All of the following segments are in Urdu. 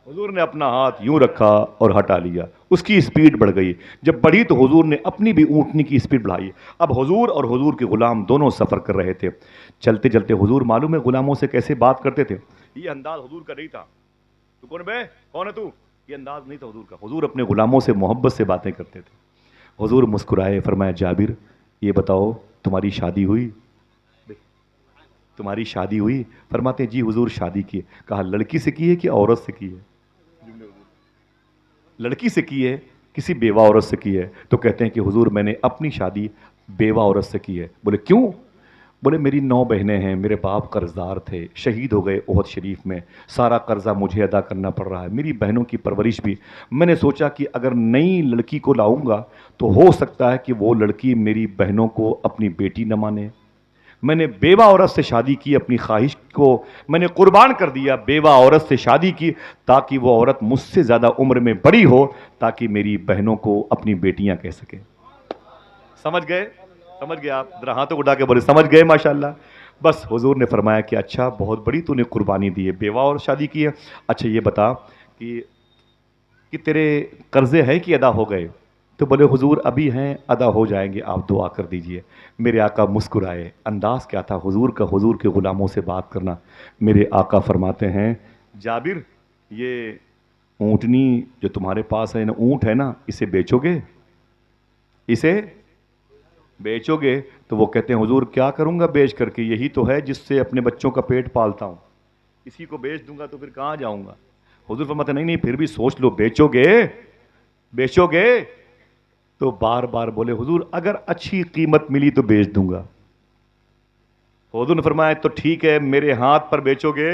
حضور نے اپنا ہاتھ یوں رکھا اور ہٹا لیا، اس کی اسپیڈ بڑھ گئی، جب بڑھی تو حضور نے اپنی بھی اونٹنی کی اسپیڈ بڑھائی۔ اب حضور اور حضور کے غلام دونوں سفر کر رہے تھے، چلتے چلتے حضور معلوم ہے غلاموں سے کیسے بات کرتے تھے؟ یہ انداز حضور کا نہیں تھا، تو کون بے کون ہے تو، یہ انداز نہیں تھا حضور کا۔ حضور اپنے غلاموں سے محبت سے باتیں کرتے تھے۔ حضور مسکرائے، فرمایا جابر یہ بتاؤ تمہاری شادی ہوئی؟ تمہاری شادی ہوئی؟ فرماتے ہیں جی حضور شادی کی ہے۔ کہا لڑکی سے کی ہے کہ عورت سے کی ہے؟ لڑکی سے کی ہے کسی بیوہ عورت سے کی ہے؟ تو کہتے ہیں کہ حضور میں نے اپنی شادی بیوہ عورت سے کی ہے۔ بولے کیوں؟ بولے میری 9 بہنیں ہیں، میرے باپ قرض دار تھے، شہید ہو گئے احد شریف میں، سارا قرضہ مجھے ادا کرنا پڑ رہا ہے، میری بہنوں کی پرورش بھی۔ میں نے سوچا کہ اگر نئی لڑکی کو لاؤں گا تو ہو سکتا ہے کہ وہ لڑکی میری بہنوں کو اپنی بیٹی نہ مانے۔ میں نے بیوہ عورت سے شادی کی، اپنی خواہش کو میں نے قربان کر دیا، بیوہ عورت سے شادی کی تاکہ وہ عورت مجھ سے زیادہ عمر میں بڑی ہو، تاکہ میری بہنوں کو اپنی بیٹیاں کہہ سکے۔ سمجھ گئے؟ سمجھ گئے آپ؟ ذرا ہاتھوں اٹھا کے بولے سمجھ گئے ماشاءاللہ۔ بس حضور نے فرمایا کہ اچھا بہت بڑی تو نے قربانی دی ہے، بیوہ اور شادی کی ہے، اچھا یہ بتا کہ تیرے قرضے ہیں کہ ادا ہو گئے؟ تو بولے حضور ابھی ہیں، ادا ہو جائیں گے، آپ دعا کر دیجئے۔ میرے آقا مسکرائے، انداز کیا تھا حضور کا، حضور کے غلاموں سے بات کرنا۔ میرے آقا فرماتے ہیں جابر یہ اونٹنی جو تمہارے پاس ہے نا، اونٹ ہے نا، اسے بیچو گے؟ اسے بیچو گے؟ تو وہ کہتے ہیں حضور کیا کروں گا بیچ کر کے، یہی تو ہے جس سے اپنے بچوں کا پیٹ پالتا ہوں، اسی کو بیچ دوں گا تو پھر کہاں جاؤں گا؟ حضور فرماتے ہیں نہیں نہیں پھر بھی سوچ لو، بیچو گے؟ بیچو گے؟ تو بار بار بولے حضور اگر اچھی قیمت ملی تو بیچ دوں گا۔ حضور نے فرمایا تو ٹھیک ہے، میرے ہاتھ پر بیچو گے؟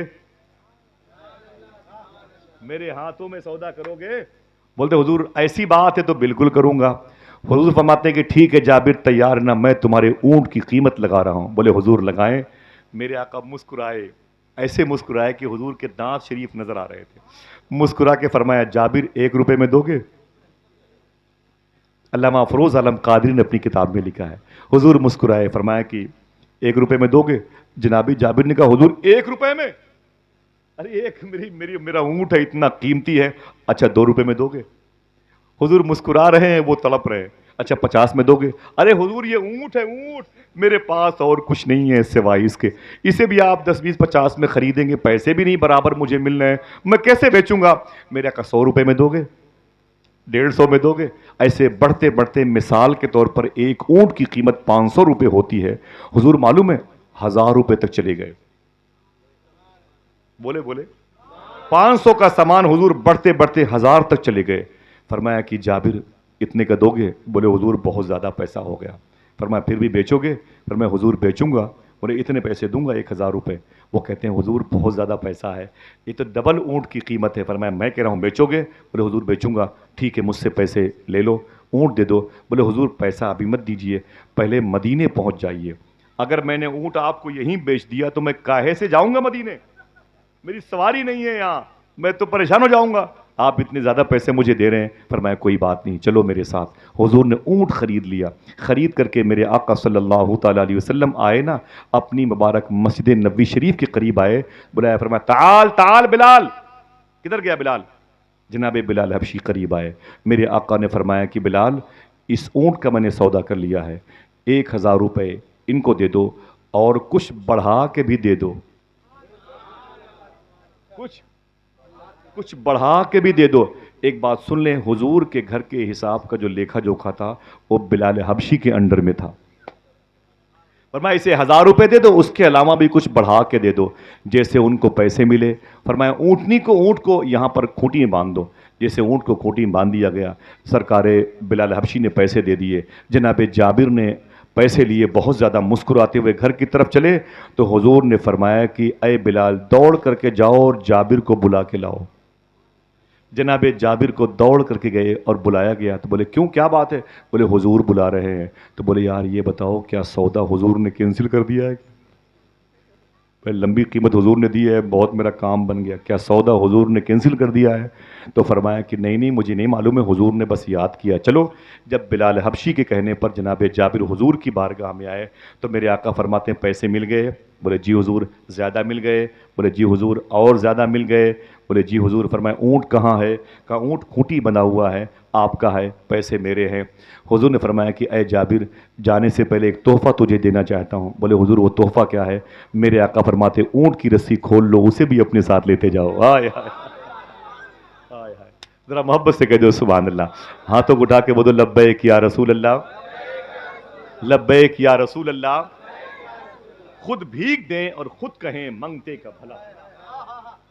میرے ہاتھوں میں سودا کرو گے؟ بولتے حضور ایسی بات ہے تو بالکل کروں گا۔ حضور فرماتے ہیں کہ ٹھیک ہے جابر تیار نہ، میں تمہارے اونٹ کی قیمت لگا رہا ہوں۔ بولے حضور لگائیں۔ میرے آقا مسکرائے، ایسے مسکرائے کہ حضور کے دانت شریف نظر آ رہے تھے۔ مسکرا کے فرمایا جابر 1 روپے میں دو گے؟ علامہ افروز عالم قادری نے اپنی کتاب میں لکھا ہے، حضور مسکرائے، فرمایا کہ 1 روپے میں دو گے؟ جنابی جابر نے کہا حضور 1 روپے میں؟ ارے میرا اونٹ ہے اتنا قیمتی ہے، اچھا 2 روپے میں دو گے؟ حضور مسکرا رہے ہیں، وہ تڑپ رہے ہیں، اچھا 50 میں دو گے؟ ارے حضور یہ اونٹ ہے اونٹ، میرے پاس اور کچھ نہیں ہے سوائے اس کے، اسے بھی آپ 10 20 50 میں خریدیں گے، پیسے بھی نہیں برابر مجھے ملنے ہیں، میں کیسے بیچوں گا؟ میرے آقا 100 روپے میں دو گے؟ 150 میں دو گے؟ ایسے بڑھتے بڑھتے مثال کے طور پر ایک اونٹ کی قیمت 500 روپے ہوتی ہے، حضور معلوم ہے 1000 روپے تک چلے گئے۔ بولے 500 کا سامان حضور بڑھتے بڑھتے 1000 تک چلے گئے۔ فرمایا کہ جابر اتنے کا دو گے؟ بولے حضور بہت زیادہ پیسہ ہو گیا۔ فرمایا پھر بھی بیچو گے؟ فرمایا حضور بیچوں گا۔ بولے اتنے پیسے دوں گا 1000 روپے۔ وہ کہتے ہیں حضور بہت زیادہ پیسہ ہے، یہ تو ڈبل اونٹ کی قیمت ہے۔ فرمایا میں کہہ رہا ہوں بیچو گے؟ بولے حضور بیچوں گا۔ ٹھیک ہے مجھ سے پیسے لے لو، اونٹ دے دو۔ بولے حضور پیسہ ابھی مت دیجئے، پہلے مدینے پہنچ جائیے، اگر میں نے اونٹ آپ کو یہیں بیچ دیا تو میں کاہے سے جاؤں گا مدینے؟ میری سواری نہیں ہے یہاں، میں تو پریشان ہو جاؤں گا، آپ اتنے زیادہ پیسے مجھے دے رہے ہیں۔ فرمایا کوئی بات نہیں، چلو میرے ساتھ۔ حضور نے اونٹ خرید لیا، خرید کر کے میرے آقا صلی اللہ تعالیٰ علیہ وسلم آئے نا، اپنی مبارک مسجد نبوی شریف کے قریب آئے، بلایا، فرمایا تعال تعال بلال۔ کدھر گیا بلال؟ جناب بلال حبشی قریب آئے، میرے آقا نے فرمایا کہ بلال اس اونٹ کا میں نے سودا کر لیا ہے، 1000 روپے ان کو دے دو اور کچھ بڑھا کے بھی دے دو، کچھ بڑھا کے بھی دے دو۔ ایک بات سن لیں، حضور کے گھر کے حساب کا جو لیکھا جوکھا تھا وہ بلال حبشی کے انڈر میں تھا۔ فرمایا اسے 1000 روپے دے دو، اس کے علاوہ بھی کچھ بڑھا کے دے دو جیسے ان کو پیسے ملے۔ فرمایا اونٹ کو یہاں پر کھوٹی باندھ دو، جیسے اونٹ کو کھوٹی باندھ دیا گیا۔ سرکار بلال حبشی نے پیسے دے دیے، جناب جابر نے پیسے لیے، بہت زیادہ مسکراتے ہوئے گھر کی طرف چلے تو حضور نے فرمایا کہ اے بلال دوڑ کر کے جاؤ اور جابر کو بلا کے لاؤ۔ جناب جابر کو دوڑ کر کے گئے اور بلایا گیا تو بولے کیوں کیا بات ہے؟ بولے حضور بلا رہے ہیں۔ تو بولے یار یہ بتاؤ کیا سودا حضور نے کینسل کر دیا ہے؟ لمبی قیمت حضور نے دی ہے، بہت میرا کام بن گیا، کیا سودا حضور نے کینسل کر دیا ہے؟ تو فرمایا کہ نہیں مجھے نہیں معلوم ہے، حضور نے بس یاد کیا۔ چلو جب بلال حبشی کے کہنے پر جناب جابر حضور کی بارگاہ میں آئے تو میرے آقا فرماتے ہیں پیسے مل گئے؟ بولے جی حضور زیادہ مل گئے؟ بولے جی حضور اور زیادہ مل گئے۔ بولے جی حضور۔ فرمایا اونٹ کہاں ہے؟ کہا اونٹ کھوٹی بنا ہوا ہے، آپ کا ہے، پیسے میرے ہیں۔ حضور نے فرمایا کہ اے جابر، جانے سے پہلے ایک تحفہ تجھے دینا چاہتا ہوں۔ بولے حضور وہ تحفہ کیا ہے؟ میرے آقا فرماتے اونٹ کی رسی کھول لو، اسے بھی اپنے ساتھ لیتے جاؤ۔ ہائے ہائے ہائے ہائے، ذرا محبت سے کہہ دو سبحان اللہ۔ ہاتھوں کو اٹھا کے بولو لبیک یا رسول اللہ، لبیک یا رسول اللہ۔ خود بھیگ دیں اور خود کہیں منگتے کا بھلا۔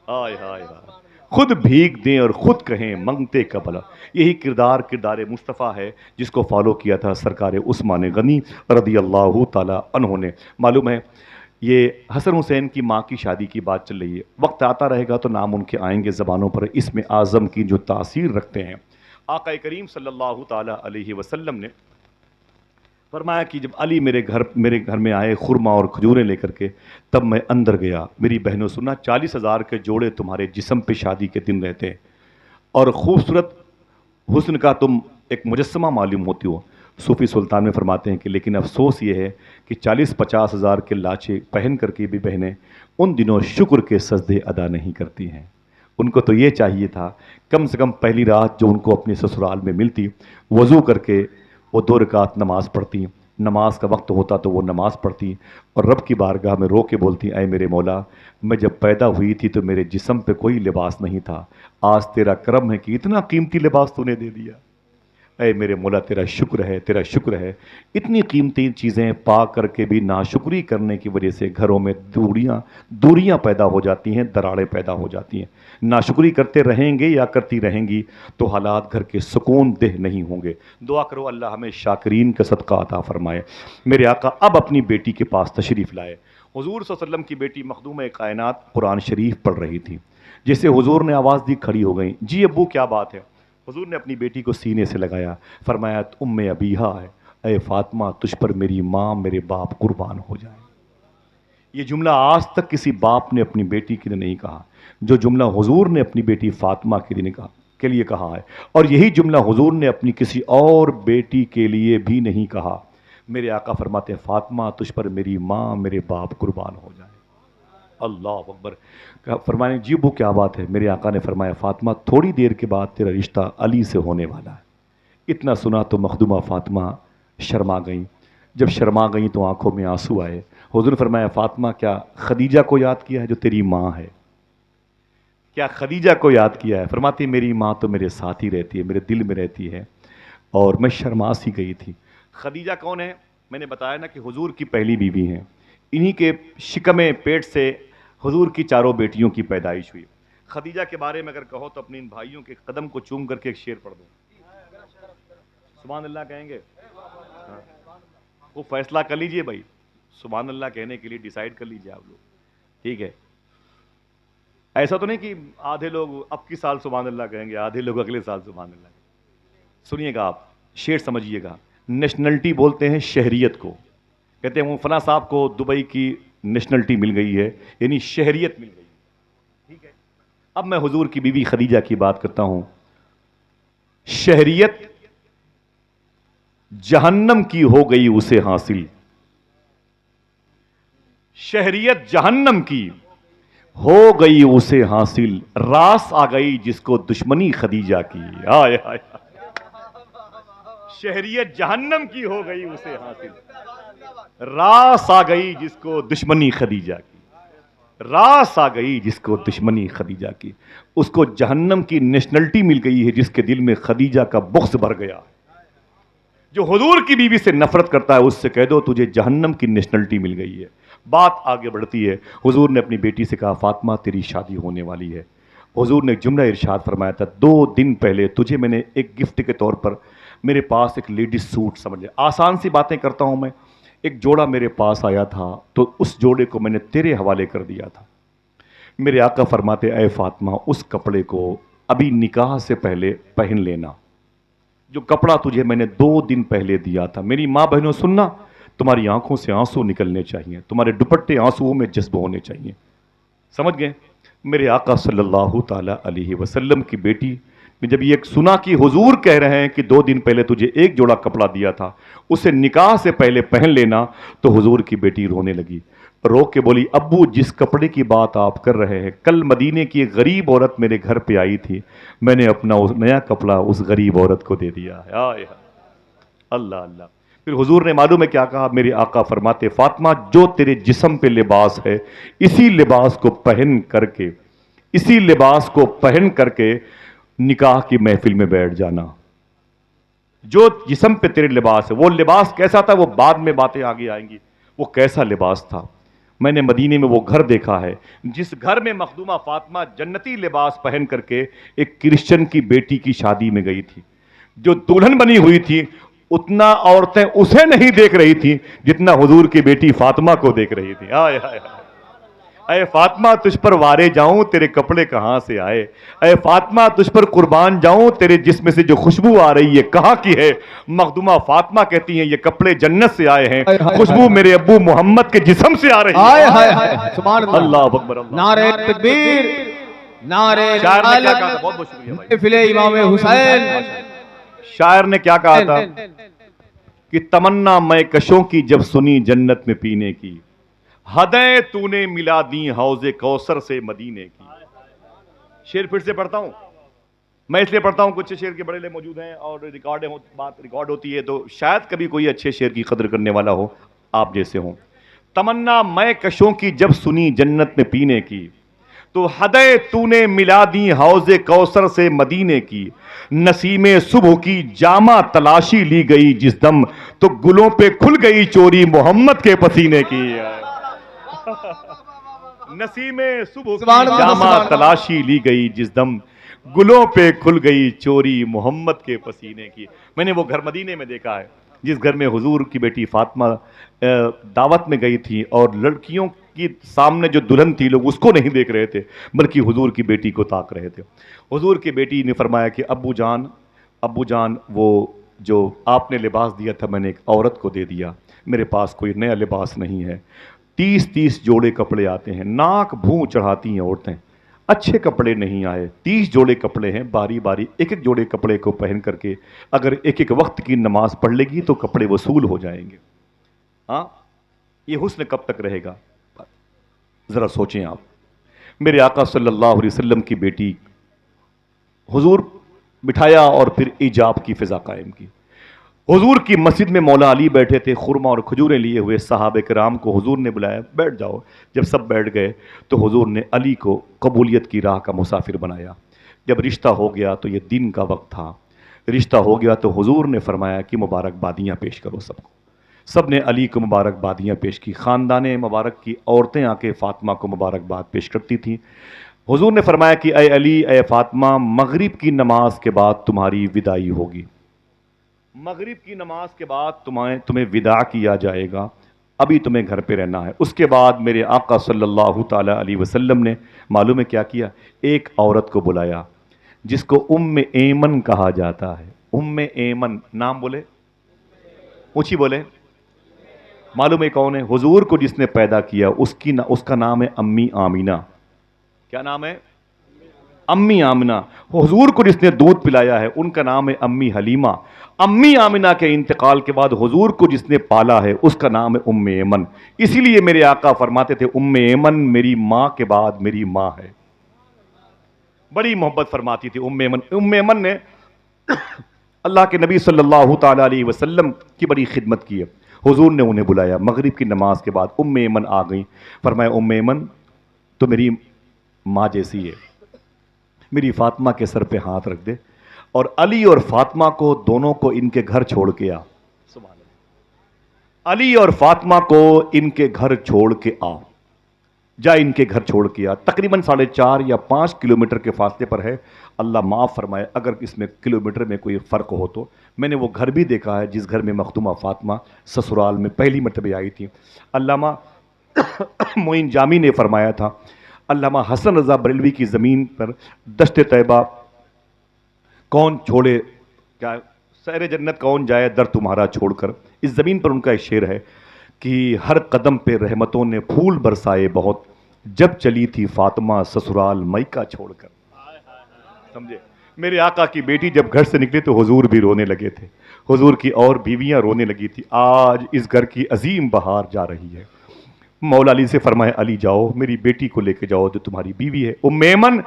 ہائے ہائے ہائے، خود بھیگ دیں اور خود کہیں منگتے کا بھلا۔ یہی کردار مصطفیٰ ہے جس کو فالو کیا تھا سرکار عثمان غنی رضی اللہ تعالی عنہ نے۔ معلوم ہے یہ حسن حسین کی ماں کی شادی کی بات چل رہی ہے، وقت آتا رہے گا تو نام ان کے آئیں گے زبانوں پر، اسم اعظم کی جو تاثیر رکھتے ہیں۔ آقا کریم صلی اللہ تعالی علیہ وسلم نے فرمایا کہ جب علی میرے گھر میں آئے خرما اور کھجوریں لے کر کے، تب میں اندر گیا۔ میری بہنوں سنا 40,000 کے جوڑے تمہارے جسم پہ شادی کے دن رہتے ہیں، اور خوبصورت حسن کا تم ایک مجسمہ معلوم ہوتی ہو۔ صوفی سلطان میں فرماتے ہیں کہ لیکن افسوس یہ ہے کہ 40-50 ہزار کے لاچے پہن کر کے بھی بہنیں ان دنوں شکر کے سجدے ادا نہیں کرتی ہیں۔ ان کو تو یہ چاہیے تھا کم سے کم پہلی رات جو ان کو اپنے سسرال میں ملتی، وضو کر کے وہ 2 رکعت نماز پڑھتی، نماز کا وقت ہوتا تو وہ نماز پڑھتی اور رب کی بارگاہ میں رو کے بولتی اے میرے مولا، میں جب پیدا ہوئی تھی تو میرے جسم پہ کوئی لباس نہیں تھا، آج تیرا کرم ہے کہ اتنا قیمتی لباس تو نے دے دیا۔ اے میرے مولا تیرا شکر ہے، تیرا شکر ہے۔ اتنی قیمتی چیزیں پا کر کے بھی ناشکری کرنے کی وجہ سے گھروں میں دوریاں پیدا ہو جاتی ہیں، دراڑیں پیدا ہو جاتی ہیں۔ ناشکری کرتے رہیں گے یا کرتی رہیں گی تو حالات گھر کے سکون دہ نہیں ہوں گے۔ دعا کرو اللہ ہمیں شاکرین کا صدقہ عطا فرمائے۔ میرے آقا اب اپنی بیٹی کے پاس تشریف لائے۔ حضور صلی اللہ علیہ وسلم کی بیٹی مخدومہ کائنات قرآن شریف پڑھ رہی تھی، جسے حضور نے آواز دی کھڑی ہو گئیں۔ جی ابو کیا بات ہے؟ حضور نے اپنی بیٹی کو سینے سے لگایا، فرمایا ام ابیہا ہے، اے فاطمہ تجھ پر میری ماں میرے باپ قربان ہو جائیں۔ یہ جملہ آج تک کسی باپ نے اپنی بیٹی کے لیے نہیں کہا، جو جملہ حضور نے اپنی بیٹی فاطمہ کے لیے کہا ہے، اور یہی جملہ حضور نے اپنی کسی اور بیٹی کے لیے بھی نہیں کہا۔ میرے آقا فرماتے ہیں فاطمہ تجھ پر میری ماں میرے باپ قربان ہو جائیں۔ اللہ اکبر۔ فرمانے جی وہ کیا بات ہے؟ میرے آقا نے فرمایا فاطمہ تھوڑی دیر کے بعد تیرا رشتہ علی سے ہونے والا ہے۔ اتنا سنا تو مخدومہ فاطمہ شرما گئیں۔ جب شرما گئیں تو آنکھوں میں آنسو آئے۔ حضور نے فرمایا فاطمہ کیا خدیجہ کو یاد کیا ہے جو تیری ماں ہے؟ کیا خدیجہ کو یاد کیا ہے؟ فرماتی میری ماں تو میرے ساتھ ہی رہتی ہے، میرے دل میں رہتی ہے، اور میں شرما سی گئی تھی۔ خدیجہ کون ہے؟ میں نے بتایا نا کہ حضور کی پہلی بیوی ہیں، انہی کے شکم پیٹ سے حضور کی 4 بیٹیوں کی پیدائش ہوئی۔ خدیجہ کے بارے میں اگر کہو تو اپنے ان بھائیوں کے قدم کو چوم کر کے ایک شعر پڑھ دو۔ سبحان اللہ کہیں گے؟ وہ فیصلہ کر لیجئے بھائی، سبحان اللہ کہنے کے لیے ڈیسائیڈ کر لیجئے آپ لوگ، ٹھیک ہے؟ ایسا تو نہیں کہ آدھے لوگ اب کی سال سبحان اللہ کہیں گے، آدھے لوگ اگلے سال سبحان اللہ کہیں گے۔ سنیے گا آپ، شعر سمجھیے گا۔ نیشنلٹی بولتے ہیں شہریت کو، کہتے ہیں وہ فلاں صاحب کو دبئی کی نیشنلٹی مل گئی ہے، یعنی شہریت مل گئی ہے، ٹھیک ہے؟ اب میں حضور کی بیوی خدیجہ کی بات کرتا ہوں۔ شہریت جہنم کی ہو گئی اسے حاصل، شہریت جہنم کی ہو گئی اسے حاصل، راس آ گئی جس کو دشمنی خدیجہ کی۔ آئے آئے، شہریت جہنم کی ہو گئی اسے حاصل، راس آ گئی جس کو دشمنی خدیجہ کی، راس آ گئی جس کو دشمنی خدیجہ کی۔ اس کو جہنم کی نیشنلٹی مل گئی ہے جس کے دل میں خدیجہ کا بغض بھر گیا۔ جو حضور کی بیوی سے نفرت کرتا ہے اس سے کہہ دو تجھے جہنم کی نیشنلٹی مل گئی ہے۔ بات آگے بڑھتی ہے، حضور نے اپنی بیٹی سے کہا فاطمہ تیری شادی ہونے والی ہے۔ حضور نے ایک جملہ ارشاد فرمایا تھا 2 دن پہلے تجھے میں نے ایک گفٹ کے طور پر میرے پاس ایک لیڈیز سوٹ، سمجھ لے آسان سی باتیں کرتا ہوں میں، ایک جوڑا میرے پاس آیا تھا تو اس جوڑے کو میں نے تیرے حوالے کر دیا تھا۔ میرے آقا فرماتے اے فاطمہ اس کپڑے کو ابھی نکاح سے پہلے پہن لینا، جو کپڑا تجھے میں نے 2 دن پہلے دیا تھا۔ میری ماں بہنوں سننا، تمہاری آنکھوں سے آنسو نکلنے چاہیے، تمہارے دوپٹے آنسوؤں میں جذب ہونے چاہیے، سمجھ گئے؟ میرے آقا صلی اللہ تعالی علیہ وسلم کی بیٹی نے جب یہ سنا کہ حضور کہہ رہے ہیں کہ 2 دن پہلے تجھے ایک جوڑا کپڑا دیا تھا، اسے نکاح سے پہلے پہن لینا، تو حضور کی بیٹی رونے لگی۔ رو کے بولی ابو جس کپڑے کی بات آپ کر رہے ہیں کل مدینے کی ایک غریب عورت میرے گھر پہ آئی تھی، میں نے اپنا نیا کپڑا اس غریب عورت کو دے دیا ہے۔ آئے اللہ اللہ۔ پھر حضور نے معلوم ہے کیا کہا؟ میرے آقا فرماتے فاطمہ جو تیرے جسم پہ لباس ہے اسی لباس کو پہن کر کے، اسی لباس کو پہن کر کے نکاح کی محفل میں بیٹھ جانا۔ جو جسم پہ تیرے لباس ہے، وہ لباس کیسا تھا وہ بعد میں باتیں آگے آئیں گی، وہ کیسا لباس تھا۔ میں نے مدینے میں وہ گھر دیکھا ہے جس گھر میں مخدومہ فاطمہ جنتی لباس پہن کر کے ایک کرسچن کی بیٹی کی شادی میں گئی تھی، جو دلہن بنی ہوئی تھی اتنا عورتیں اسے نہیں دیکھ رہی تھی جتنا حضور کی بیٹی فاطمہ کو دیکھ رہی تھی۔ آئے ہائے ہائے، اے فاطمہ تجھ پر وارے جاؤں تیرے کپڑے کہاں سے آئے، اے فاطمہ تجھ پر قربان جاؤں تیرے جسم سے جو خوشبو آ رہی ہے کہاں کی ہے؟ مخدومہ فاطمہ کہتی ہیں یہ کپڑے جنت سے آئے ہیں، خوشبو میرے ابو محمد کے جسم سے آ رہی ہے۔ سبحان اللہ اکبر، اللہ۔ نعرہ تکبیر، نعرہ شاعر نے کیا کہا تھا؟ بہت بہت شکریہ بھائی۔ محفل امام حسین۔ شاعر نے کیا کہا تھا کہ تمنا میں کشوں کی جب سنی جنت میں پینے کی، حدیں تو نے ملا دی حوض کوثر سے مدینے کی۔ شعر پھر سے پڑھتا ہوں، میں اس لیے پڑھتا ہوں کچھ شعر کے بڑے لے موجود ہیں اور بات ریکارڈ ہوتی ہے تو شاید کبھی کوئی اچھے شعر کی قدر کرنے والا ہو آپ جیسے ہوں۔ تمنا میں کشوں کی جب سنی جنت میں پینے کی، تو حدیں تو نے ملا دی حوض کوثر سے مدینے کی، نسیم صبح کی جامہ تلاشی لی گئی جس دم، تو گلوں پہ کھل گئی چوری محمد کے پسینے کی۔ نسیم صبح کی جامہ تلاشی لی گئی جس دم، گلوں پہ کھل گئی چوری محمد کے پسینے کی۔ میں نے وہ گھر مدینے میں دیکھا ہے جس گھر میں حضور کی بیٹی فاطمہ دعوت میں گئی تھی اور لڑکیوں کی سامنے جو دلہن تھی لوگ اس کو نہیں دیکھ رہے تھے بلکہ حضور کی بیٹی کو تاک رہے تھے۔ حضور کی بیٹی نے فرمایا کہ ابو جان وہ جو آپ نے لباس دیا تھا میں نے ایک عورت کو دے دیا، میرے پاس کوئی نیا لباس نہیں ہے۔ 30 جوڑے کپڑے آتے ہیں، ناک بھوں چڑھاتی ہیں عورتیں، اچھے کپڑے نہیں آئے، 30 جوڑے کپڑے ہیں، باری باری ایک ایک جوڑے کپڑے کو پہن کر کے اگر ایک ایک وقت کی نماز پڑھ لے گی تو کپڑے وصول ہو جائیں گے۔ ہاں یہ حسن کب تک رہے گا؟ ذرا سوچیں آپ۔ میرے آقا صلی اللہ علیہ وسلم کی بیٹی حضور بٹھایا اور پھر ایجاب کی فضا قائم کی۔ حضور کی مسجد میں مولا علی بیٹھے تھے خرما اور کھجوریں لیے ہوئے، صحابہ کرام کو حضور نے بلایا بیٹھ جاؤ۔ جب سب بیٹھ گئے تو حضور نے علی کو قبولیت کی راہ کا مسافر بنایا۔ جب رشتہ ہو گیا تو یہ دن کا وقت تھا، رشتہ ہو گیا تو حضور نے فرمایا کہ مبارکبادیاں پیش کرو سب کو۔ سب نے علی کو مبارکبادیاں پیش کی، خاندان مبارک کی عورتیں آ کے فاطمہ کو مبارکباد پیش کرتی تھیں۔ حضور نے فرمایا کہ اے علی اے فاطمہ مغرب کی نماز کے بعد تمہاری وداعی ہوگی، مغرب کی نماز کے بعد تمہیں وداع کیا جائے گا، ابھی تمہیں گھر پہ رہنا ہے۔ اس کے بعد میرے آقا صلی اللہ تعالی علیہ وسلم نے معلوم ہے کیا کیا؟ ایک عورت کو بلایا جس کو ام ایمن کہا جاتا ہے۔ ام ایمن، نام بولے، اونچی بولے، معلوم ہے کون ہے؟ حضور کو جس نے پیدا کیا اس کا نام ہے امی آمینہ۔ کیا نام ہے؟ امی آمنہ۔ حضور کو جس نے دودھ پلایا ہے ان کا نام ہے امی حلیمہ۔ امی آمنہ کے انتقال کے بعد حضور کو جس نے پالا ہے اس کا نام ہے ام ایمن۔ اسی لیے میرے آقا فرماتے تھے ام ایمن میری ماں کے بعد میری ماں ہے، بڑی محبت فرماتی تھی ام ایمن۔ ام ایمن نے اللہ کے نبی صلی اللہ تعالی علیہ وسلم کی بڑی خدمت کی ہے۔ حضور نے انہیں بلایا مغرب کی نماز کے بعد، ام ایمن آ گئی، فرمایا ام ایمن تو میری ماں جیسی ہے، میری فاطمہ کے سر پہ ہاتھ رکھ دے اور علی اور فاطمہ کو دونوں کو ان کے گھر چھوڑ کے آ۔ سبحان اللہ، علی اور فاطمہ کو ان کے گھر چھوڑ کے آ، جا ان کے گھر چھوڑ کے آ۔ تقریباً 4.5 یا 5 کلومیٹر کے فاصلے پر ہے، اللہ معاف فرمائے اگر اس میں کلومیٹر میں کوئی فرق ہو تو۔ میں نے وہ گھر بھی دیکھا ہے جس گھر میں مخدومہ فاطمہ سسرال میں پہلی مرتبہ آئی تھی۔ علامہ معین جامی نے فرمایا تھا، علامہ حسن رضا بریلوی کی زمین پر دشت طیبہ کون چھوڑے، کیا سیر جنت کون جائے در تمہارا چھوڑ کر، اس زمین پر ان کا ایک شعر ہے کہ ہر قدم پہ رحمتوں نے پھول برسائے بہت، جب چلی تھی فاطمہ سسرال مائکا چھوڑ کر۔ سمجھے؟ میرے آقا کی بیٹی جب گھر سے نکلی تو حضور بھی رونے لگے تھے، حضور کی اور بیویاں رونے لگی تھی۔ آج اس گھر کی عظیم بہار جا رہی ہے، مولا علی سے فرمایا علی جاؤ میری بیٹی کو لے کے جاؤ جو تمہاری بیوی ہے ام ایمن،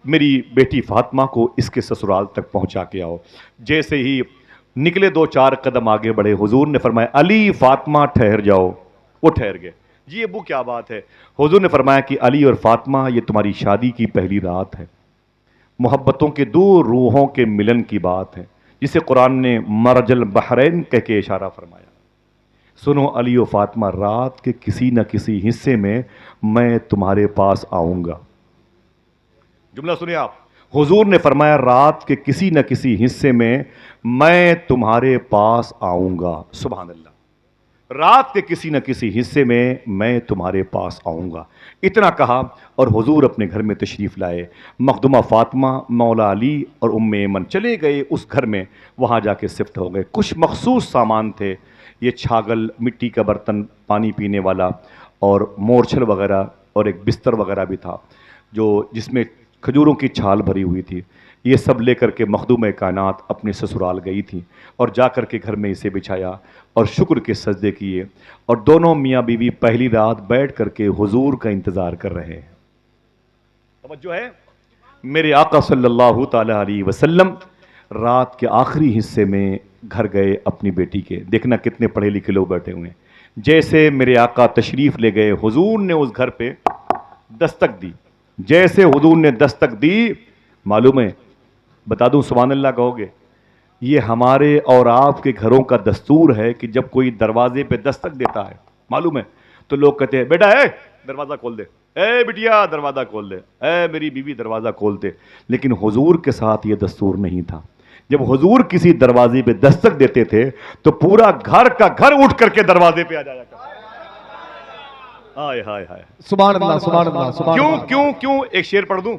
میری بیٹی فاطمہ کو اس کے سسرال تک پہنچا کے آؤ۔ جیسے ہی نکلے 2-4 قدم آگے بڑھے، حضور نے فرمایا علی فاطمہ ٹھہر جاؤ۔ وہ ٹھہر گئے۔ جی ابو کیا بات ہے؟ حضور نے فرمایا کہ علی اور فاطمہ یہ تمہاری شادی کی پہلی رات ہے، محبتوں کے دو روحوں کے ملن کی بات ہے، جسے قرآن نے مرج البحرین کہہ کے اشارہ فرمایا۔ سنو علی و فاطمہ، رات کے کسی نہ کسی حصے میں تمہارے پاس آؤں گا۔ جملہ سنیں آپ، حضور نے فرمایا رات کے کسی نہ کسی حصے میں تمہارے پاس آؤں گا۔ سبحان اللہ، رات کے کسی نہ کسی حصے میں تمہارے پاس آؤں گا۔ اتنا کہا اور حضور اپنے گھر میں تشریف لائے۔ مخدومہ فاطمہ، مولا علی اور ام ایمن چلے گئے اس گھر میں، وہاں جا کے شفٹ ہو گئے۔ کچھ مخصوص سامان تھے، یہ چھاگل، مٹی کا برتن پانی پینے والا، اور مورچھل وغیرہ، اور ایک بستر وغیرہ بھی تھا جس میں کھجوروں کی چھال بھری ہوئی تھی۔ یہ سب لے کر کے مخدومہ کائنات اپنے سسرال گئی تھی، اور جا کر کے گھر میں اسے بچھایا اور شکر کے سجدے کیے، اور دونوں میاں بیوی پہلی رات بیٹھ کر کے حضور کا انتظار کر رہے ہیں۔ توجہ ہے، میرے آقا صلی اللہ تعالی علیہ وسلم رات کے آخری حصے میں گھر گئے اپنی بیٹی کے۔ دیکھنا کتنے پڑھے لکھے لوگ بیٹھے ہوئے ہیں۔ جیسے میرے آقا تشریف لے گئے، حضور نے اس گھر پہ دستک دی۔ جیسے حضور نے دستک دی، معلوم ہے، بتا دوں سبحان اللہ کہو گے، یہ ہمارے اور آپ کے گھروں کا دستور ہے کہ جب کوئی دروازے پہ دستک دیتا ہے، معلوم ہے، تو لوگ کہتے ہیں بیٹا اے دروازہ کھول دے، اے بٹیا دروازہ کھول دے، اے میری بیوی دروازہ کھول دے۔ لیکن حضور کے ساتھ یہ دستور نہیں تھا۔ جب حضور کسی دروازے پہ دستک دیتے تھے تو پورا گھر کا گھر اٹھ کر کے دروازے پہ آ جایا کرتا۔ ہائے ہائے ہائے، سبحان اللہ، سبحان اللہ، سبحان اللہ۔ کیوں ایک شعر پڑھ دوں؟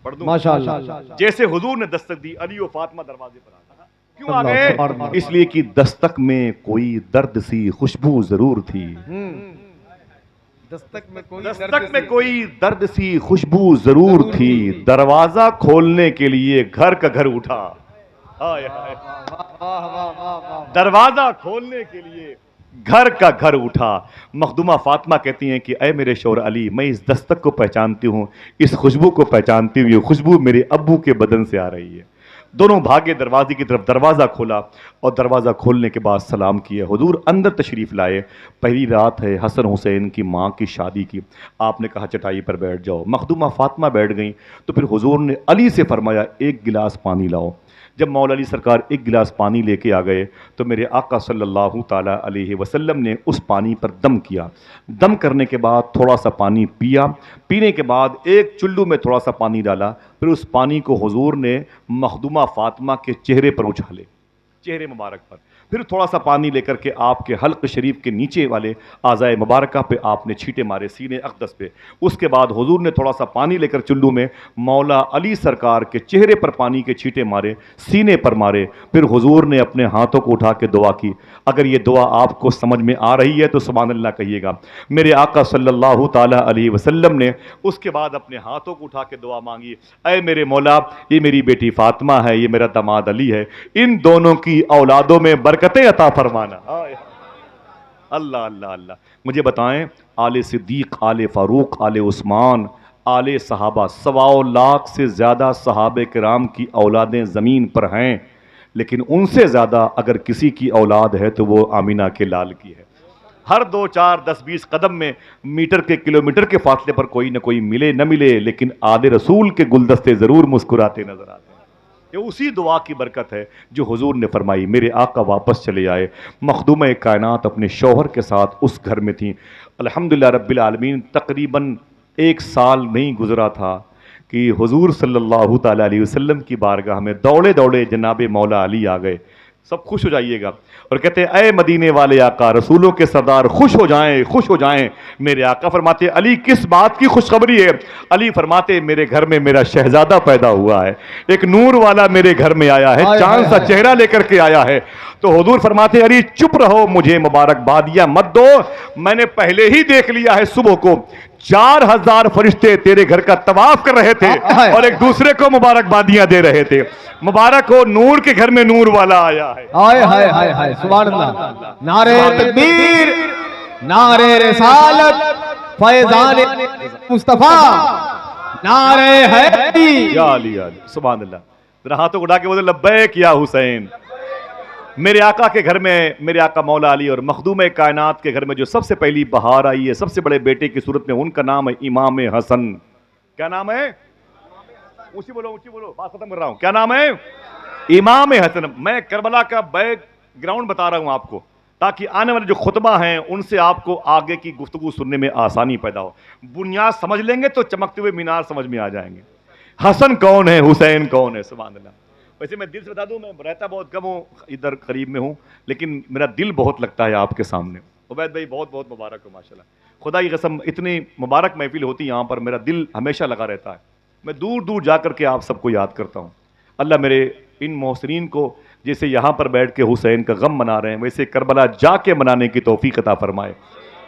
پڑھ دوں؟ ماشاءاللہ۔ جیسے حضور نے دستک دی، علی و فاطمہ دروازے پر آ گئے۔ کیوں آ گئے؟ اس لیے کہ دستک میں کوئی درد سی خوشبو ضرور تھی۔ دستک میں کوئی درد سی خوشبو ضرور تھی، دروازہ کھولنے کے لیے گھر کا گھر اٹھا۔ دروازہ کھولنے کے لیے گھر کا گھر اٹھا۔ مخدومہ فاطمہ کہتی ہیں کہ اے میرے شوہر علی، میں اس دستک کو پہچانتی ہوں، اس خوشبو کو پہچانتی ہوں، یہ خوشبو میرے ابو کے بدن سے آ رہی ہے۔ دونوں بھاگے دروازے کی طرف، دروازہ کھولا اور دروازہ کھولنے کے بعد سلام کیا۔ حضور اندر تشریف لائے۔ پہلی رات ہے حسن حسین کی ماں کی شادی کی۔ آپ نے کہا چٹائی پر بیٹھ جاؤ۔ مخدومہ فاطمہ بیٹھ گئیں تو پھر حضور نے علی سے فرمایا ایک گلاس پانی لاؤ۔ جب مولا علی سرکار ایک گلاس پانی لے کے آ گئے تو میرے آقا صلی اللہ تعالی علیہ وسلم نے اس پانی پر دم کیا۔ دم کرنے کے بعد تھوڑا سا پانی پیا، پینے کے بعد ایک چلو میں تھوڑا سا پانی ڈالا، پھر اس پانی کو حضور نے مخدومہ فاطمہ کے چہرے پر اچھالے، چہرے مبارک پر۔ پھر تھوڑا سا پانی لے کر کے آپ کے حلق شریف کے نیچے والے اعضائے مبارکہ پہ آپ نے چھینٹے مارے، سینے اقدس پہ۔ اس کے بعد حضور نے تھوڑا سا پانی لے کر چلو میں مولا علی سرکار کے چہرے پر پانی کے چھینٹے مارے، سینے پر مارے۔ پھر حضور نے اپنے ہاتھوں کو اٹھا کے دعا کی۔ اگر یہ دعا آپ کو سمجھ میں آ رہی ہے تو سبحان اللہ کہیے گا۔ میرے آقا صلی اللہ تعالی علیہ وسلم نے اس کے بعد اپنے ہاتھوں کو اٹھا کے دعا مانگی، اے میرے مولا، یہ میری بیٹی فاطمہ ہے، یہ میرا داماد علی ہے، ان دونوں کی اولادوں میں برکتیں عطا فرمانا۔ اللہ اللہ اللہ۔ مجھے بتائیں، آل صدیق، آل فاروق، آل عثمان، آل صحابہ، 1.25 لاکھ سے زیادہ صحابہ کرام کی اولادیں زمین پر ہیں، لیکن ان سے زیادہ اگر کسی کی اولاد ہے تو وہ آمینہ کے لال کی ہے۔ ہر 2, 4, 10, 20 قدم میں، میٹر کے، کلومیٹر کے فاصلے پر کوئی نہ کوئی ملے نہ ملے، لیکن آل رسول کے گلدستے ضرور مسکراتے نظر آتے ہیں۔ یہ اسی دعا کی برکت ہے جو حضور نے فرمائی۔ میرے آقا واپس چلے آئے، مخدومہ کائنات اپنے شوہر کے ساتھ اس گھر میں تھیں۔ الحمدللہ رب العالمین، تقریباً 1 سال نہیں گزرا تھا کہ حضور صلی اللہ تعالیٰ علیہ وسلم کی بارگاہ میں دوڑے دوڑے جناب مولا علی آ گئے۔ سب خوش ہو جائیے گا اور کہتے ہیں اے مدینے والے آقا، رسولوں کے سردار، خوش ہو جائیں، خوش ہو جائیں۔ میرے آقا فرماتے علی کس بات کی خوشخبری ہے؟ علی فرماتے میرے گھر میں میرا شہزادہ پیدا ہوا ہے، ایک نور والا میرے گھر میں آیا ہے، چاند سا چہرہ لے کر کے آیا ہے۔ تو حضور فرماتے علی چپ رہو، مجھے مبارکبادیاں مت دو، میں نے پہلے ہی دیکھ لیا ہے، صبح کو 4000 فرشتے تیرے گھر کا طواف کر رہے تھے اور ایک دوسرے کو مبارکبادیاں دے رہے تھے۔ مبارک ہو، نور کے گھر میں نور والا آیا ہے۔ ہائے ہائے ہائے ہائے، سبحان اللہ، نعرہ تکبیر، نعرہ رسالت فیضان مصطفیٰ، نعرہ حیدری۔ یا علی یا علی، سبحان اللہ. ذرا ہاتھوں کو اٹھا کے بولے لبیک یا حسین. میرے آقا کے گھر میں، میرے آقا مولا علی اور مخدوم کائنات کے گھر میں جو سب سے پہلی بہار آئی ہے سب سے بڑے بیٹے کی صورت میں، ان کا نام ہے امام حسن. کیا نام ہے؟ اونچی بولو، اونچی بولو، بات ختم کر رہا ہوں. کیا نام ہے؟ امام حسن. میں کربلا کا بیک گراؤنڈ بتا رہا ہوں آپ کو، تاکہ آنے والے جو خطبہ ہیں ان سے آپ کو آگے کی گفتگو سننے میں آسانی پیدا ہو. بنیاد سمجھ لیں گے تو چمکتے ہوئے مینار سمجھ میں آ جائیں گے. حسن کون ہے، حسین کون ہے؟ سبحان اللہ. ویسے میں دل سے بتا دوں، میں رہتا بہت کم ہوں، ادھر قریب میں ہوں، لیکن میرا دل بہت لگتا ہے آپ کے سامنے. عبید بھائی بہت بہت مبارک ہو ماشاءاللہ. خدا کی قسم اتنی مبارک محفل ہوتی ہے یہاں پر، میرا دل ہمیشہ لگا رہتا ہے. میں دور دور جا کر کے آپ سب کو یاد کرتا ہوں. اللہ میرے ان محسنین کو جیسے یہاں پر بیٹھ کے حسین کا غم منا رہے ہیں ویسے کربلا جا کے منانے کی توفیق عطا فرمائے.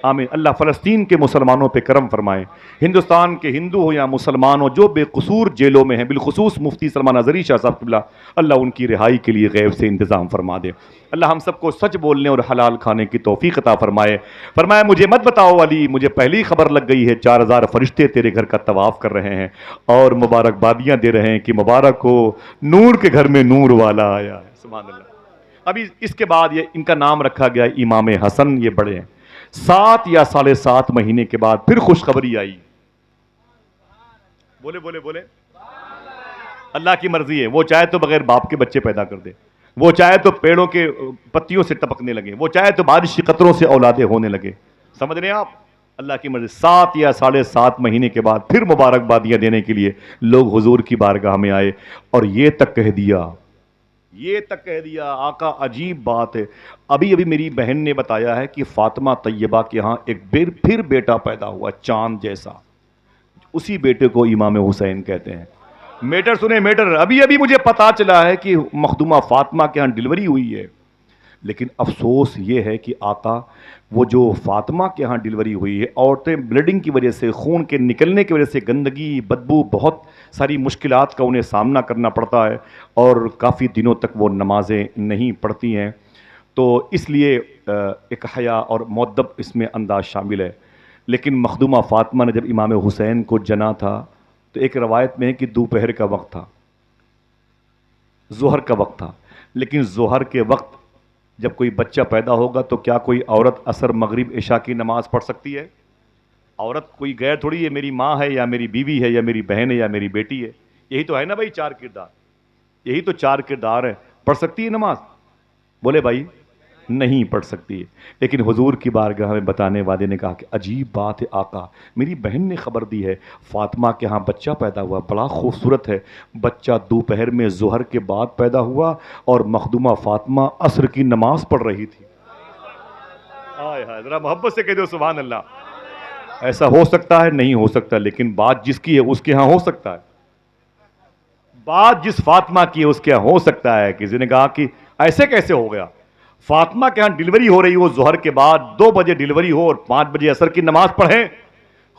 آمین. اللہ فلسطین کے مسلمانوں پہ کرم فرمائے. ہندوستان کے ہندو ہو یا مسلمان ہو جو بے قصور جیلوں میں ہیں، بالخصوص مفتی سلمان اظہری شاہ صاحب قبلہ، اللہ ان کی رہائی کے لیے غیب سے انتظام فرما دے. اللہ ہم سب کو سچ بولنے اور حلال کھانے کی توفیق عطا فرمائے. فرمایا مجھے مت بتاؤ علی، مجھے پہلی خبر لگ گئی ہے، 4000 فرشتے تیرے گھر کا طواف کر رہے ہیں اور مبارکبادیاں دے رہے ہیں کہ مبارک ہو، نور کے گھر میں نور والا آیا ہے. سبحان اللہ. ابھی اس کے بعد یہ ان کا نام رکھا گیا امام حسن. یہ بڑے ہیں. 7 یا 7.5 مہینے کے بعد پھر خوشخبری آئی. بولے بولے بولے. اللہ کی مرضی ہے، وہ چاہے تو بغیر باپ کے بچے پیدا کر دے، وہ چاہے تو پیڑوں کے پتیوں سے ٹپکنے لگے، وہ چاہے تو بارش کی قطروں سے اولادیں ہونے لگے. سمجھ رہے ہیں آپ؟ اللہ کی مرضی. 7 یا 7.5 مہینے کے بعد پھر مبارکبادیاں دینے کے لیے لوگ حضور کی بارگاہ میں آئے اور یہ تک کہہ دیا آقا عجیب بات ہے. ابھی میری بہن نے بتایا ہے کہ فاطمہ طیبہ کے ہاں ایک پھر بیٹا پیدا ہوا چاند جیسا. اسی بیٹے کو امام حسین کہتے ہیں. میٹر سنیں میٹر. ابھی مجھے پتا چلا ہے کہ مخدومہ فاطمہ کے ہاں ڈیلیوری ہوئی ہے، لیکن افسوس یہ ہے کہ آقا وہ جو فاطمہ کے ہاں ڈیلیوری ہوئی ہے، عورتیں بلیڈنگ کی وجہ سے، خون کے نکلنے کی وجہ سے، گندگی، بدبو، بہت ساری مشکلات کا انہیں سامنا کرنا پڑتا ہے اور کافی دنوں تک وہ نمازیں نہیں پڑھتی ہیں. تو اس لیے ایک حیا اور مؤدب اس میں انداز شامل ہے. لیکن مخدومہ فاطمہ نے جب امام حسین کو جنا تھا تو ایک روایت میں ہے کہ دوپہر کا وقت تھا، ظہر کا وقت تھا. لیکن ظہر کے وقت جب کوئی بچہ پیدا ہوگا تو کیا کوئی عورت عصر مغرب عشاء کی نماز پڑھ سکتی ہے؟ عورت کوئی غیر تھوڑی ہے، میری ماں ہے یا میری بیوی ہے یا میری بہن ہے یا میری بیٹی ہے. یہی تو ہے نا بھائی 4 کردار، یہی تو 4 کردار ہے. پڑھ سکتی ہے نماز؟ بولے بھائی نہیں پڑھ سکتی ہے. لیکن حضور کی بارگاہ میں بتانے والے نے کہا کہ عجیب بات ہے آقا، میری بہن نے خبر دی ہے فاطمہ کے ہاں بچہ پیدا ہوا، بڑا خوبصورت ہے. بچہ دوپہر میں ظہر کے بعد پیدا ہوا اور مخدومہ فاطمہ عصر کی نماز پڑھ رہی تھی. ہائے ہائے، ذرا محبت سے کہہ دو سبحان اللہ. ایسا ہو سکتا ہے؟ نہیں ہو سکتا. لیکن بات جس کی ہے اس کے ہاں ہو سکتا ہے. بات جس فاطمہ کی ہے اس کے ہاں ہو سکتا ہے. کسی نے کہا کہ ایسے کیسے ہو گیا؟ فاطمہ کے ہاں ڈیلیوری ہو رہی ہو، ظہر کے بعد 2 بجے ڈیلیوری ہو اور 5 بجے عصر کی نماز پڑھیں.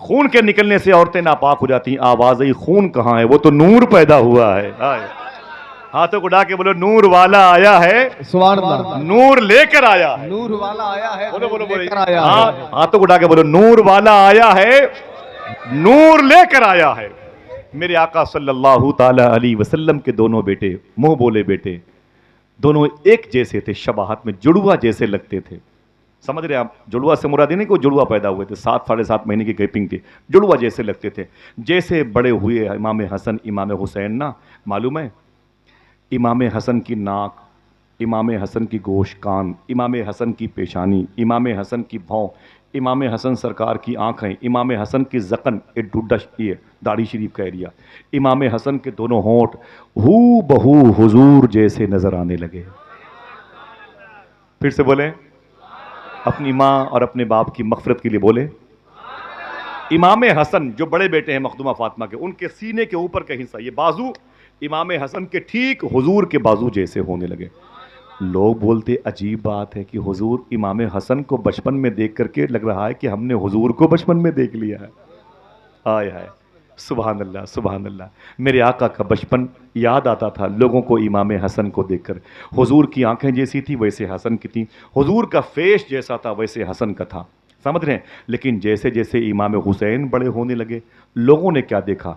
خون کے نکلنے سے عورتیں ناپاک ہو جاتی ہیں. آواز آئی خون کہاں ہے؟ وہ تو نور پیدا ہوا ہے. ہاتھوں کو اڑا کے بولو نور والا آیا ہے، سبحان اللہ. نور لے کر آیا ہے. نور والا آیا ہے، بولو بولو لے کر آیا ہے. ہاتھوں کو اڑا کے بولو نور والا آیا ہے، نور لے کر آیا ہے. میرے آقا صلی اللہ تعالی علیہ وسلم کے دونوں بیٹے، منہ بولے بیٹے، دونوں ایک جیسے تھے، شباہت میں جڑوا جیسے لگتے تھے. سمجھ رہے ہیں آپ؟ جڑوا سے مراد نہیں کہ وہ جڑوا پیدا ہوئے تھے، 7.5 مہینے کی گیپنگ تھی، جڑوا جیسے لگتے تھے. جیسے بڑے ہوئے امام حسن امام حسین نا، معلوم ہے امام حسن کی ناک، امام حسن کی گوشت کان، امام حسن کی پیشانی، امام حسن کی بھوں، امام حسن سرکار کی آنکھیں، امام حسن کی زقن، ایک ڈوڈا یہ داڑھی شریف کا ایریا، امام حسن کے دونوں ہونٹ ہو بہو حضور جیسے نظر آنے لگے. پھر سے بولیں، اپنی ماں اور اپنے باپ کی مغفرت کے لیے بولیں. امام حسن جو بڑے بیٹے ہیں مخدومہ فاطمہ کے، ان کے سینے کے اوپر کا حصہ، یہ بازو امام حسن کے ٹھیک حضور کے بازو جیسے ہونے لگے. لوگ بولتے عجیب بات ہے کہ حضور امام حسن کو بچپن میں دیکھ کر کے لگ رہا ہے کہ ہم نے حضور کو بچپن میں دیکھ لیا ہے. آئے ہائے، سبحان اللہ سبحان اللہ. میرے آقا کا بچپن یاد آتا تھا لوگوں کو امام حسن کو دیکھ کر. حضور کی آنکھیں جیسی تھی ویسے حسن کی تھیں، حضور کا فیس جیسا تھا ویسے حسن کا تھا. سمجھ رہے ہیں؟ لیکن جیسے جیسے امام حسین بڑے ہونے لگے، لوگوں نے کیا دیکھا،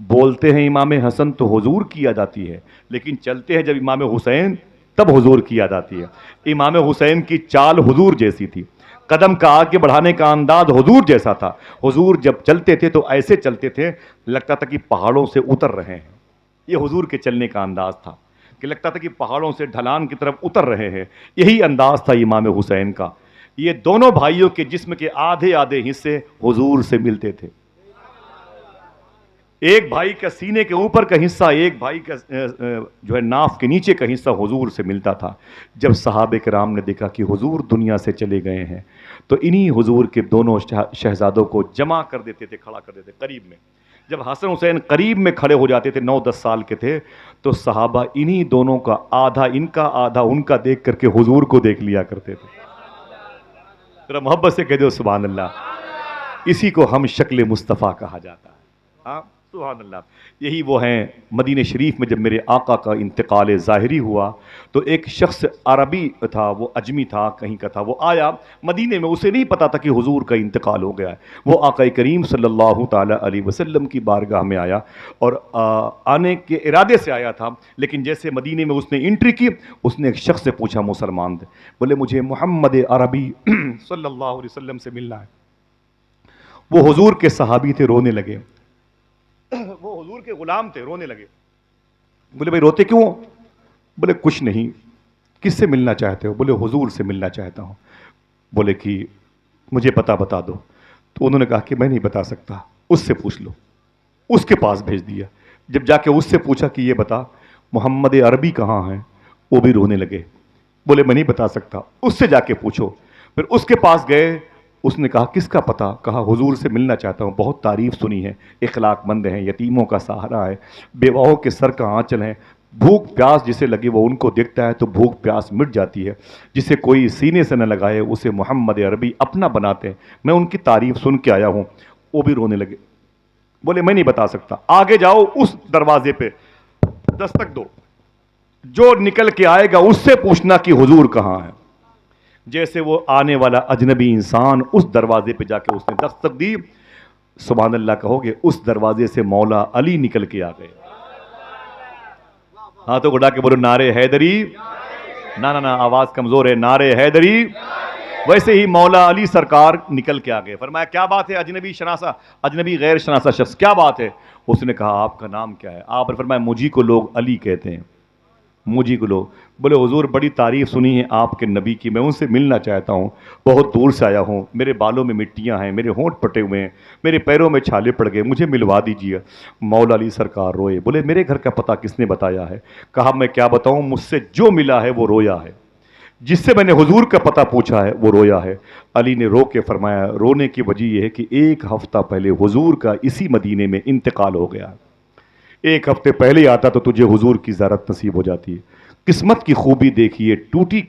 بولتے ہیں امام حسن تو حضور کی یاد آتی ہے، لیکن چلتے ہیں جب امام حسین تب حضور کی یاد آتی ہے۔ امام حسین کی چال حضور جیسی تھی، قدم کا آگے بڑھانے کا انداز حضور جیسا تھا۔ حضور جب چلتے تھے تو ایسے چلتے تھے لگتا تھا کہ پہاڑوں سے اتر رہے ہیں۔ یہ حضور کے چلنے کا انداز تھا کہ لگتا تھا کہ پہاڑوں سے ڈھلان کی طرف اتر رہے ہیں۔ یہی انداز تھا امام حسین کا۔ یہ دونوں بھائیوں کے جسم کے آدھے آدھے حصے حضور سے ملتے تھے۔ ایک بھائی کا سینے کے اوپر کا حصہ، ایک بھائی کا جو ہے ناف کے نیچے کا حصہ حضور سے ملتا تھا۔ جب صحابہ کرام نے دیکھا کہ حضور دنیا سے چلے گئے ہیں تو انہی حضور کے دونوں شہزادوں کو جمع کر دیتے تھے، کھڑا کر دیتے قریب میں۔ جب حسن حسین قریب میں کھڑے ہو جاتے تھے، 9-10 سال کے تھے، تو صحابہ انہی دونوں کا آدھا ان کا آدھا ان کا دیکھ کر کے حضور کو دیکھ لیا کرتے تھے۔ ذرا محبت سے کہہ دو سبحان اللہ۔ اسی کو ہم شکل مصطفیٰ کہا جاتا ہے۔ ہاں سبحان اللہ۔ یہی وہ ہیں مدینہ شریف میں جب میرے آقا کا انتقال ظاہری ہوا تو ایک شخص عربی تھا، وہ اجمی تھا، کہیں کا تھا، وہ آیا مدینے میں، اسے نہیں پتا تھا کہ حضور کا انتقال ہو گیا ہے۔ وہ آقا کریم صلی اللہ تعالی علیہ وسلم کی بارگاہ میں آیا اور آنے کے ارادے سے آیا تھا، لیکن جیسے مدینے میں اس نے انٹری کی، اس نے ایک شخص سے پوچھا، مسلمان تھے، بولے مجھے محمد عربی صلی اللہ علیہ وسلم سے ملنا ہے۔ وہ حضور کے صحابی تھے، رونے لگے۔ وہ حضور کے غلام تھے، رونے لگے۔ بولے بھائی روتے کیوں؟ بولے کچھ نہیں۔ کس سے ملنا چاہتے ہو؟ بولے حضور سے ملنا چاہتا ہوں۔ بولے کہ مجھے پتہ بتا دو۔ تو انہوں نے کہا کہ میں نہیں بتا سکتا، اس سے پوچھ لو۔ اس کے پاس بھیج دیا۔ جب جا کے اس سے پوچھا کہ یہ بتا محمد عربی کہاں ہیں، وہ بھی رونے لگے۔ بولے میں نہیں بتا سکتا، اس سے جا کے پوچھو۔ پھر اس کے پاس گئے، اس نے کہا کس کا پتہ؟ کہا حضور سے ملنا چاہتا ہوں، بہت تعریف سنی ہے، اخلاق مند ہیں، یتیموں کا سہارا ہے، بیواؤں کے سر کا آنچل ہے، بھوک پیاس جسے لگے وہ ان کو دیکھتا ہے تو بھوک پیاس مٹ جاتی ہے، جسے کوئی سینے سے نہ لگائے اسے محمد عربی اپنا بناتے ہیں، میں ان کی تعریف سن کے آیا ہوں۔ وہ بھی رونے لگے۔ بولے میں نہیں بتا سکتا، آگے جاؤ، اس دروازے پہ دستک دو، جو نکل کے آئے گا اس سے پوچھنا کہ حضور کہاں ہے۔ جیسے وہ آنے والا اجنبی انسان اس دروازے پہ جا کے اس نے دستک دی، سبحان اللہ کہو گے، اس دروازے سے مولا علی نکل کے آ گئے۔ ہاں تو اٹھا کے بولو نعرے حیدری۔ نہ آواز کمزور ہے، نعرے حیدری۔ ویسے ہی مولا علی سرکار نکل کے آ گئے۔ فرمایا کیا بات ہے اجنبی شناسا، اجنبی غیر شناسا شخص، کیا بات ہے؟ اس نے کہا آپ کا نام کیا ہے؟ آپ نے فرمایا مجھے کو لوگ علی کہتے ہیں، مجھے کو لوگ۔ بولے حضور بڑی تعریف سنی ہے آپ کے نبی کی، میں ان سے ملنا چاہتا ہوں، بہت دور سے آیا ہوں، میرے بالوں میں مٹیاں ہیں، میرے ہونٹ پٹے ہوئے ہیں، میرے پیروں میں چھالے پڑ گئے، مجھے ملوا دیجیے۔ مولا علی سرکار روئے۔ بولے میرے گھر کا پتہ کس نے بتایا ہے؟ کہا میں کیا بتاؤں، مجھ سے جو ملا ہے وہ رویا ہے، جس سے میں نے حضور کا پتہ پوچھا ہے وہ رویا ہے۔ علی نے رو کے فرمایا رونے کی وجہ یہ ہے کہ 1 ہفتہ پہلے حضور کا اسی مدینے میں انتقال ہو گیا، 1 ہفتے پہلے آتا تو تجھے حضور کی زیارت نصیب ہو جاتی ہے۔ قسمت کی خوبی دیکھیے، ٹوٹی